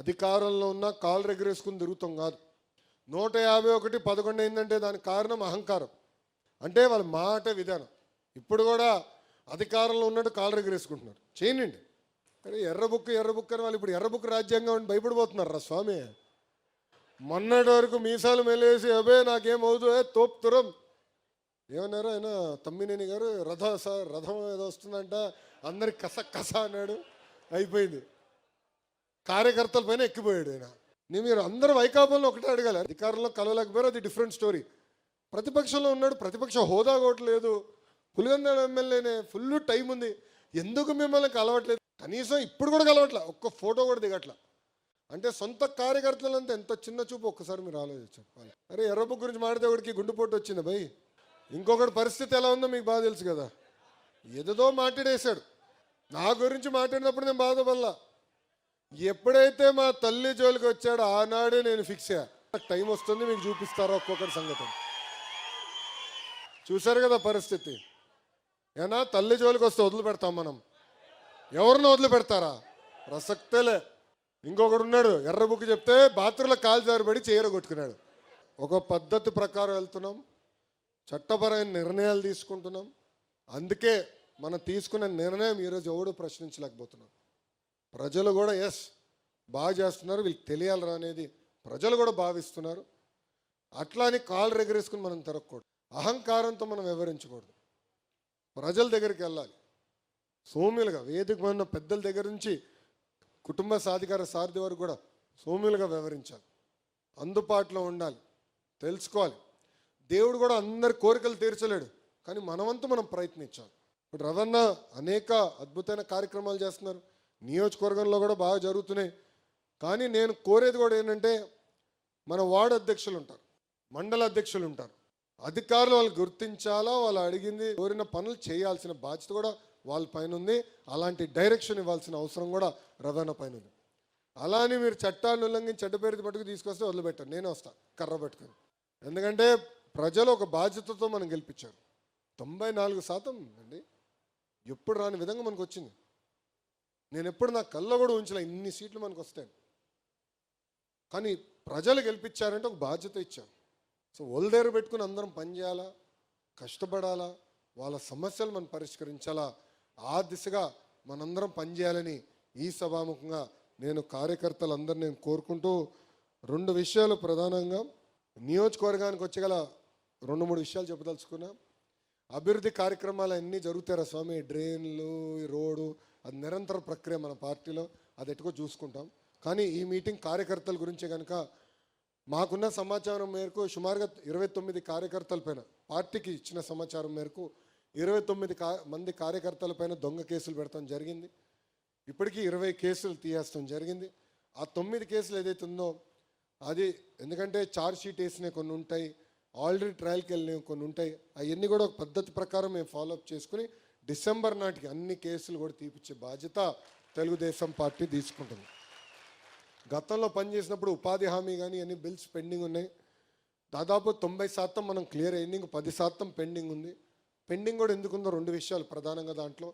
అధికారంలో ఉన్న కాలు రెగరేసుకుని తిరుగుతాం కాదు. 151 11 అయిందంటే దానికి కారణం అహంకారం, అంటే వాళ్ళ మాట విధానం. ఇప్పుడు కూడా అధికారంలో ఉన్నట్టు కాలు రెగరేసుకుంటున్నారు. చేయనండి. కానీ ఎర్ర బుక్ అని వాళ్ళు ఇప్పుడు ఎర్ర బుక్ రాజ్యాంగం అని భయపడిపోతున్నారు రా స్వామి. మొన్నటి వరకు మీసాలు మెలేసి అబే నాకేమవుదు తోపుతురం ఏమన్నారు ఆయన తమ్మినేని గారు, రథం ఏదో వస్తుందంట, అందరికి కస అన్నాడు, అయిపోయింది. కార్యకర్తల పైన ఎక్కిపోయాడు ఆయన. మీరు అందరూ వైకాపాలను ఒకటే అడగాలి, అధికారంలో కలవలేకపోయారు, అది డిఫరెంట్ స్టోరీ. ప్రతిపక్షంలో ఉన్నాడు, ప్రతిపక్ష హోదా కూడా లేదు, పులివెందుల ఎమ్మెల్యేనే, ఫుల్ టైం ఉంది, ఎందుకు మిమ్మల్ని కలవట్లేదు? కనీసం ఇప్పుడు కూడా కలవట్లే, ఒక్క ఫోటో కూడా దిగట్లా. అంటే సొంత కార్యకర్తలంతా ఎంత చిన్న చూపు ఒక్కసారి మీరు ఆలోచించాలి. అరే ఎర్రబుక్ గురించి మాడితే ఒకటికి గుండెపోటు వచ్చింది భయ్. ఇంకొకటి పరిస్థితి ఎలా ఉందో మీకు బాగా తెలుసు కదా, ఏదో మాట్లాడేశాడు. నా గురించి మాట్లాడినప్పుడు నేను బాధపడలా. ఎప్పుడైతే మా తల్లి జోలికి వచ్చాడో ఆనాడే నేను ఫిక్స్ అయ్యా, టైం వస్తుంది మీకు చూపిస్తారా ఒక్కొక్కటి సంగతి. చూశారు కదా పరిస్థితి. ఏనా తల్లి జోలికి వస్తే వదిలిపెడతాం మనం? ఎవరిని వదిలిపెడతారా? ప్రసక్తేలే. ఇంకొకడు ఉన్నాడు, ఎర్ర బుక్ చెప్తే బాత్రూంలో కాలు జారిపడి చీర కొట్టుకున్నాడు. ఒక పద్ధతి ప్రకారం వెళ్తున్నాం, చట్టపరమైన నిర్ణయాలు తీసుకుంటున్నాం. అందుకే మనం తీసుకున్న నిర్ణయం ఈరోజు ఎవడు ప్రశ్నించలేకపోతున్నాం. ప్రజలు కూడా బాగా చేస్తున్నారు, వీళ్ళకి తెలియాలరా అనేది ప్రజలు కూడా భావిస్తున్నారు. అట్లా అని కాలు రెగరేసుకుని మనం తిరగకూడదు, అహంకారంతో మనం వివరించకూడదు. ప్రజల దగ్గరికి వెళ్ళాలి సౌమ్యులుగా, వేదిక ఉన్న పెద్దల దగ్గర నుంచి కుటుంబ సాధికార సారథి వరకు కూడా సౌమ్యులుగా వ్యవహరించాలి, అందుబాటులో ఉండాలి, తెలుసుకోవాలి. దేవుడు కూడా అందరి కోరికలు తీర్చలేడు, కానీ మనవంతు మనం ప్రయత్నించాలి. ఇప్పుడు రవణ అనేక అద్భుతమైన కార్యక్రమాలు చేస్తున్నారు, నియోజకవర్గంలో కూడా బాగా జరుగుతున్నాయి. కానీ నేను కోరేది కూడా ఏంటంటే, మన వార్డు అధ్యక్షులు ఉంటారు, మండల అధ్యక్షులు ఉంటారు, అధికారులు వాళ్ళు గుర్తించాలా, వాళ్ళు అడిగింది కోరిన పనులు చేయాల్సిన బాధ్యత కూడా వాళ్ళ పైన ఉంది. అలాంటి డైరెక్షన్ ఇవ్వాల్సిన అవసరం కూడా రవాణా పైన ఉంది. అలానే మీరు చట్టాలను ఉల్లంఘించి చెడ్డ పేరు పట్టుకు తీసుకొస్తే వదిలిపెట్టాను, నేను వస్తా కర్ర పట్టుకొని. ఎందుకంటే ప్రజలు ఒక బాధ్యతతో మనం గెలిపించారు. 94% అండి, ఎప్పుడు రాని విధంగా మనకు వచ్చింది. నేను ఎప్పుడు నా కళ్ళ కూడా ఉంచలే ఇన్ని సీట్లు మనకు వస్తాయి. కానీ ప్రజలు గెలిపించారంటే ఒక బాధ్యత ఇచ్చారు. సో ఒళ్ళదేరు పెట్టుకుని అందరం పనిచేయాలా, కష్టపడాలా, వాళ్ళ సమస్యలు మనం పరిష్కరించాలా, ఆ దిశగా మనందరం పనిచేయాలని ఈ సభాముఖంగా నేను కార్యకర్తలందరినీ నేను కోరుకుంటూ 2 విషయాలు ప్రధానంగా నియోజకవర్గానికి వచ్చగల 2-3 విషయాలు చెప్పదలుచుకున్నా. అభివృద్ధి కార్యక్రమాలు అన్నీ జరుగుతారా స్వామి, డ్రైన్లు, ఈ రోడ్డు, అది నిరంతర ప్రక్రియ మన పార్టీలో, అది ఎట్టుకో చూసుకుంటాం. కానీ ఈ మీటింగ్ కార్యకర్తల గురించే కనుక మాకున్న సమాచారం మేరకు సుమారుగా 29 కార్యకర్తల పైన, పార్టీకి ఇచ్చిన సమాచారం మేరకు 29 మంది కార్యకర్తల పైన దొంగ కేసులు పెడతాం జరిగింది. ఇప్పటికీ 20 కేసులు తీయేస్తాం జరిగింది. ఆ 9 కేసులు ఏదైతే ఉందో అది ఎందుకంటే ఛార్జ్ షీట్ వేసినవి కొన్ని ఉంటాయి, ఆల్రెడీ ట్రయల్కి వెళ్ళినవి కొన్ని ఉంటాయి. అవన్నీ కూడా ఒక పద్ధతి ప్రకారం మేము ఫాలోఅప్ చేసుకుని డిసెంబర్ నాటికి అన్ని కేసులు కూడా తీపిచ్చే బాధ్యత తెలుగుదేశం పార్టీ తీసుకుంటుంది. గతంలో పనిచేసినప్పుడు ఉపాధి హామీ కానీ అన్ని బిల్స్ పెండింగ్ ఉన్నాయి. దాదాపు 90% మనం క్లియర్ అయింది, ఇంక 10% పెండింగ్ ఉంది. పెండింగ్ కూడా ఎందుకుందో 2 విషయాలు ప్రధానంగా. దాంట్లో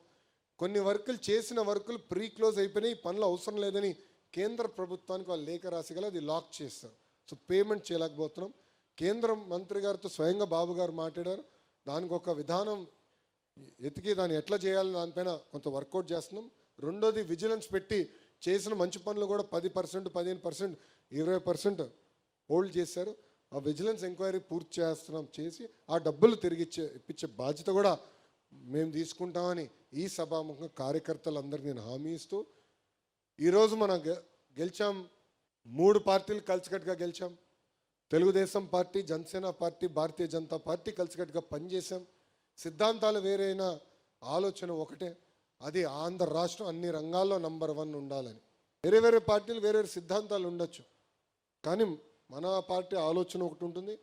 కొన్ని వర్కులు చేసిన వర్కులు ప్రీ క్లోజ్ అయిపోయినాయి, ఈ పనులు అవసరం లేదని కేంద్ర ప్రభుత్వానికి వాళ్ళు లేఖ రాసిగల అది లాక్ చేస్తారు. సో పేమెంట్ చేయలేకపోతున్నాం. కేంద్ర మంత్రి గారితో స్వయంగా బాబు గారు మాట్లాడారు, దానికి ఒక విధానం ఎతికి దాన్ని ఎట్లా చేయాలని దానిపైన కొంత వర్కౌట్ చేస్తున్నాం. రెండోది విజిలెన్స్ పెట్టి చేసిన మంచి పనులు కూడా 10%, 15%, 20% హోల్డ్ చేశారు. ఆ విజిలెన్స్ ఎంక్వైరీ పూర్తి చేసి ఆ డబ్బులు తిరిగి ఇప్పించే బాధ్యత కూడా మేము తీసుకుంటామని ఈ సభాముఖంగా కార్యకర్తలందరికీ నేను హామీ ఇస్తూ, ఈరోజు మనం గెలిచాం, 3 పార్టీలు కలిసికట్టుగా గెలిచాం. Telugu Desam party, Janasena party, Bharatiya Janata party కలిసికట్టుగా పనిచేశాం. సిద్ధాంతాలు వేరైన ఆలోచన ఒకటే, అది ఆంధ్ర రాష్ట్రం అన్ని రంగాల్లో నంబర్ 1 ఉండాలని. వేరే పార్టీలు వేరే సిద్ధాంతాలు ఉండొచ్చు, కానీ మన పార్టీ ఆలోచన ఒకటి ఉంటుంది.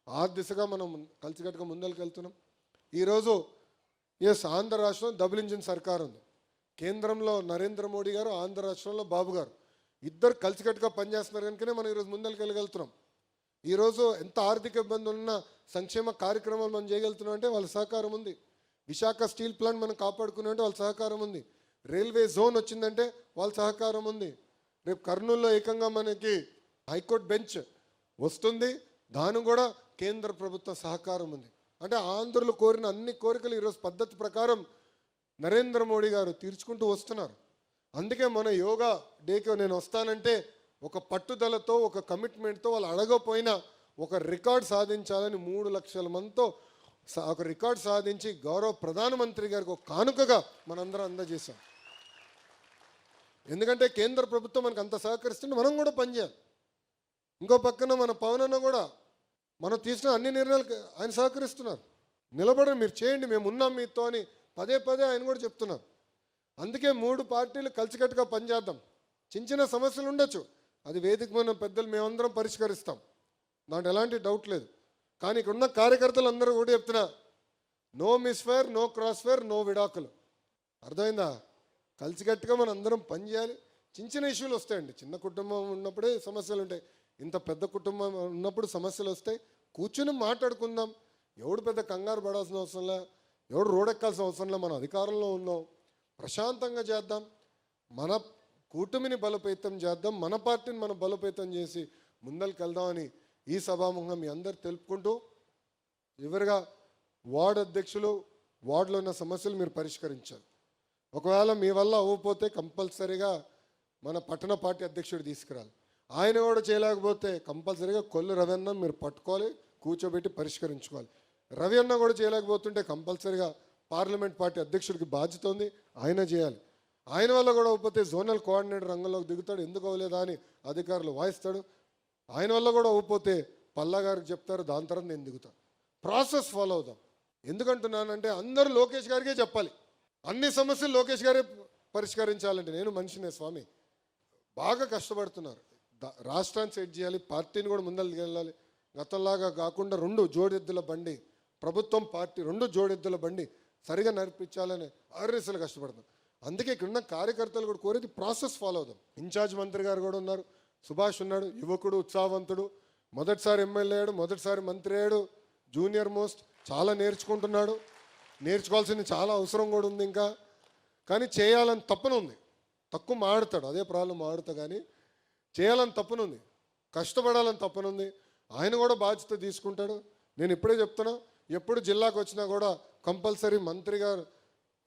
ఆ దిశగా మనం కలిసికట్టుగా ముందరికి వెళ్తున్నాం. ఈరోజు ఆంధ్ర రాష్ట్రంలో డబుల్ ఇంజిన్ సర్కార్ ఉంది. కేంద్రంలో నరేంద్ర మోడీ గారు, ఆంధ్ర రాష్ట్రంలో బాబు గారు, ఇద్దరు కలిసికట్టుగా పనిచేస్తున్నారు కనుకనే మనం ఈరోజు ముందరికి వెళ్ళగలుగుతున్నాం. ఈరోజు ఎంత ఆర్థిక ఇబ్బందులు ఉన్న సంక్షేమ కార్యక్రమాలు మనం చేయగలుగుతున్నాం అంటే వాళ్ళ సహకారం ఉంది. విశాఖ స్టీల్ ప్లాంట్ మనం కాపాడుకున్నామంటే వాళ్ళ సహకారం ఉంది. రైల్వే జోన్ వచ్చిందంటే వాళ్ళ సహకారం ఉంది. రేపు కర్నూలులో ఏకంగా మనకి హైకోర్టు బెంచ్ వస్తుంది, దాని కూడా కేంద్ర ప్రభుత్వ సహకారం ఉంది. అంటే ఆంధ్రులు కోరిన అన్ని కోరికలు ఈరోజు పద్ధతి ప్రకారం నరేంద్ర మోడీ గారు తీర్చుకుంటూ వస్తున్నారు. అందుకే మన యోగా డేకి నేను వస్తానంటే ఒక పట్టుదలతో, ఒక కమిట్మెంట్తో, వాళ్ళు అడగపోయినా ఒక రికార్డ్ సాధించాలని 3 లక్షల మందితో ఒక రికార్డ్ సాధించి గౌరవ ప్రధానమంత్రి గారికి ఒక కానుకగా మనందరం అందజేశాం. ఎందుకంటే కేంద్ర ప్రభుత్వం మనకు అంత సహకరిస్తుంటే మనం కూడా పనిచేయాలి. ఇంకో పక్కన మన పవన్ అన్న కూడా మనం తీసిన అన్ని నిర్ణయాలకు ఆయన సహకరిస్తున్నారు. నిలబడి మీరు చేయండి, మేము ఉన్నాం మీతో అని పదే పదే ఆయన కూడా చెప్తున్నారు. అందుకే 3 పార్టీలు కలిసికట్టుగా పనిచేద్దాం. చిన్న చిన్న సమస్యలు ఉండొచ్చు, అది వేదిక మన పెద్దలు మేమందరం పరిష్కరిస్తాం, దాంట్లో ఎలాంటి డౌట్ లేదు. కానీ ఇక్కడ ఉన్న కార్యకర్తలు అందరూ కూడా చెప్తున్నా, no misfire, no cross fire, no విడాకులు. అర్థమైందా? కలిసికట్టుగా మనం అందరం పనిచేయాలి. చిన్న చిన్న ఇష్యూలు వస్తాయండి, చిన్న కుటుంబం ఉన్నప్పుడే సమస్యలు ఉంటాయి, ఇంత పెద్ద కుటుంబం ఉన్నప్పుడు సమస్యలు వస్తాయి. కూర్చుని మాట్లాడుకుందాం. ఎవడు పెద్ద కంగారు పడాల్సిన అవసరం లే, ఎవడు రోడెక్కాల్సిన అవసరం లే. మనం అధికారంలో ఉన్నాం, ప్రశాంతంగా చేద్దాం, మన కూటమిని బలోపేతం చేద్దాం, మన పార్టీని మనం బలోపేతం చేసి ముందరికి వెళ్దామని ఈ సభాముఖంగా మీ అందరు తెలుపుకుంటూ, చివరిగా వార్డు అధ్యక్షులు వార్డులో ఉన్న సమస్యలు మీరు పరిష్కరించాలి. ఒకవేళ మీ వల్ల అవ్వకపోతే కంపల్సరీగా మన పట్టణ పార్టీ అధ్యక్షుడు తీసుకురాలి. ఆయన కూడా చేయలేకపోతే కంపల్సరీగా కొల్లు రవి అన్న మీరు పట్టుకోవాలి, కూర్చోబెట్టి పరిష్కరించుకోవాలి. రవి అన్న కూడా చేయలేకపోతుంటే కంపల్సరీగా పార్లమెంట్ పార్టీ అధ్యక్షుడికి బాధ్యత ఉంది, ఆయన చేయాలి. ఆయన వల్ల కూడా అవ్వకపోతే జోనల్ కోఆర్డినేటర్ రంగంలోకి దిగుతాడు, ఎందుకు అవ్వలేదా అని అధికారులు వాయిస్తాడు. ఆయన వల్ల కూడా అవ్వకపోతే పల్లా గారికి చెప్తారు, దాని తర్వాత నేను దిగుతాను. ప్రాసెస్ ఫాలో అవుదాం. ఎందుకంటున్నానంటే అందరూ లోకేష్ గారికే చెప్పాలి, అన్ని సమస్యలు లోకేష్ గారే పరిష్కరించాలంటే. నేను మనిషినే స్వామి, బాగా కష్టపడుతున్నారు. రాష్ట్రాన్ని సెట్ చేయాలి, పార్టీని కూడా ముందరికి వెళ్ళాలి. గతంలాగా కాకుండా 2 జోడెద్దుల బండి, ప్రభుత్వం పార్టీ 2 జోడెద్దుల బండి సరిగా నడిపించాలని ఆర్ఎస్ఎల్ కష్టపడుతున్నాం. అందుకే ఇక్కడున్న కార్యకర్తలు కూడా కోరేది ప్రాసెస్ ఫాలో అవుదాం. ఇన్ఛార్జ్ మంత్రి గారు కూడా ఉన్నారు, సుభాష్ ఉన్నాడు, యువకుడు, ఉత్సాహవంతుడు, మొదటిసారి ఎమ్మెల్యే అయ్యాడు, మొదటిసారి మంత్రి అయ్యాడు, జూనియర్ మోస్ట్, చాలా నేర్చుకుంటున్నాడు. నేర్చుకోవాల్సింది చాలా అవసరం కూడా ఉంది ఇంకా, కానీ చేయాలని తప్పన ఉంది. తక్కువ మాడుతాడు, అదే ప్రాబ్లం, మాడుతా, కానీ చేయాలని తప్పనుంది, కష్టపడాలని తప్పనుంది. ఆయన కూడా బాధ్యత తీసుకుంటాడు. నేను ఇప్పుడే చెప్తున్నా, ఎప్పుడు జిల్లాకు వచ్చినా కూడా కంపల్సరీ మంత్రి గారు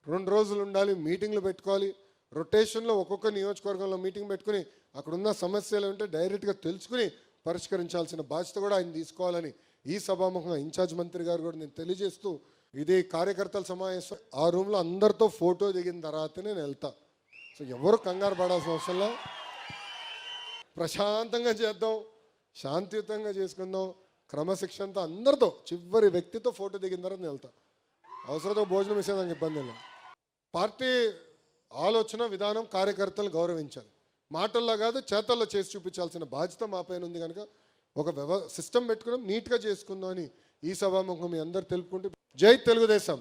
2 రోజులు ఉండాలి, మీటింగ్లు పెట్టుకోవాలి. రొటేషన్లో ఒక్కొక్క నియోజకవర్గంలో మీటింగ్ పెట్టుకుని అక్కడున్న సమస్యలు ఉంటే డైరెక్ట్గా తెలుసుకుని పరిష్కరించాల్సిన బాధ్యత కూడా ఆయన తీసుకోవాలని ఈ సభాముఖంగా ఇన్ఛార్జ్ మంత్రి గారు కూడా నేను తెలియజేస్తూ, ఇది కార్యకర్తల సమావేశం. ఆ రూమ్లో అందరితో ఫోటో దిగిన తర్వాతనే నేను వెళ్తా. సో ఎవరు కంగారు పడాల్సిన అవసరంలా, ప్రశాంతంగా చేద్దాం, శాంతియుతంగా చేసుకుందాం, క్రమశిక్షణతో అందరితో, చివరి వ్యక్తితో ఫోటో దిగిన తర్వాత నేను వెళ్తా. అవసరంతో భోజనం ఇచ్చేదానికి ఇబ్బంది లేదు. పార్టీ ఆలోచన విధానం కార్యకర్తలను గౌరవించాలి, మాటల్లో కాదు చేతల్లో చేసి చూపించాల్సిన బాధ్యత మా పైన ఉంది. కనుక ఒక సిస్టమ్ పెట్టుకున్నాం, నీట్గా చేసుకుందాం అని ఈ సభాముఖం మీ అందరు తెలుపుకుంటూ, జై తెలుగుదేశం.